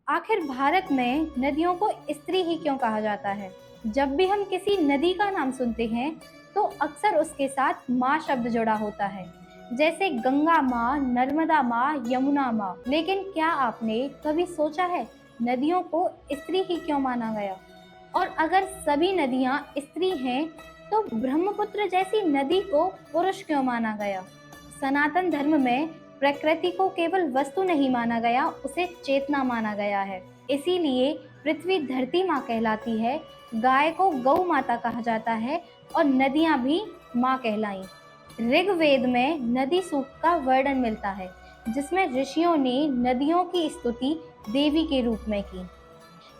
आखिर भारत में नदियों को स्त्री ही क्यों कहा जाता है? जब भी हम किसी नदी का नाम सुनते हैं, तो अक्सर उसके साथ माँ शब्द जुड़ा होता है, जैसे गंगा माँ, नर्मदा माँ, यमुना माँ। लेकिन क्या आपने कभी सोचा है, नदियों को स्त्री ही क्यों माना गया? और अगर सभी नदियाँ स्त्री हैं, तो ब्रह्मपुत्र जैसी नदी को पुरुष क्यों माना गया? सनातन धर्म में प्रकृति को केवल वस्तु नहीं माना गया, उसे चेतना माना गया है। इसीलिए पृथ्वी धरती माँ कहलाती है, गाय को गौ माता कहा जाता है और नदियाँ भी माँ कहलाई। ऋग्वेद में नदी सूक्त का वर्णन मिलता है, जिसमें ऋषियों ने नदियों की स्तुति देवी के रूप में की।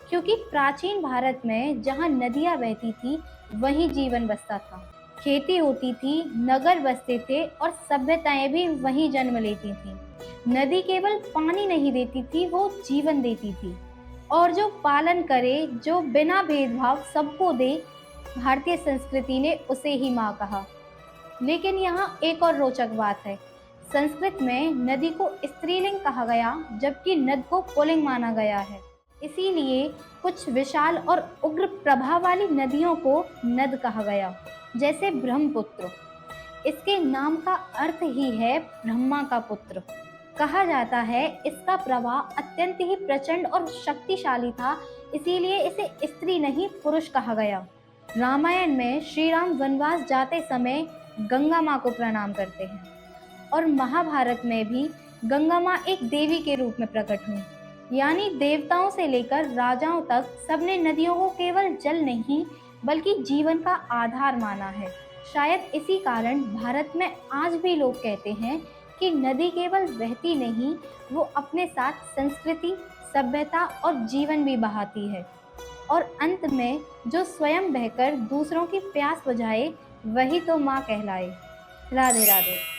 क्योंकि प्राचीन भारत में जहाँ नदियाँ बहती थी, वहीं जीवन बसता था। खेती होती थी, नगर बसते थे और सभ्यताएं भी वहीं जन्म लेती थीं। नदी केवल पानी नहीं देती थी, वो जीवन देती थी। और जो पालन करे, जो बिना भेदभाव सबको दे, भारतीय संस्कृति ने उसे ही माँ कहा। लेकिन यहाँ एक और रोचक बात है। संस्कृत में नदी को स्त्रीलिंग कहा गया, जबकि नद को पुल्लिंग माना गया है। इसीलिए कुछ विशाल और उग्र प्रभाव वाली नदियों को नद कहा गया, जैसे ब्रह्मपुत्र। इसके नाम का अर्थ ही है ब्रह्मा का पुत्र। कहा जाता है इसका प्रवाह अत्यंत ही प्रचंड और शक्तिशाली था, इसीलिए इसे स्त्री नहीं पुरुष कहा गया। रामायण में श्री राम वनवास जाते समय गंगा माँ को प्रणाम करते हैं और महाभारत में भी गंगा माँ एक देवी के रूप में प्रकट हुई। यानी देवताओं से लेकर राजाओं तक सबने नदियों को केवल जल नहीं, बल्कि जीवन का आधार माना है। शायद इसी कारण भारत में आज भी लोग कहते हैं कि नदी केवल बहती नहीं, वो अपने साथ संस्कृति, सभ्यता और जीवन भी बहाती है। और अंत में जो स्वयं बहकर दूसरों की प्यास बुझाए, वही तो माँ कहलाए। राधे राधे।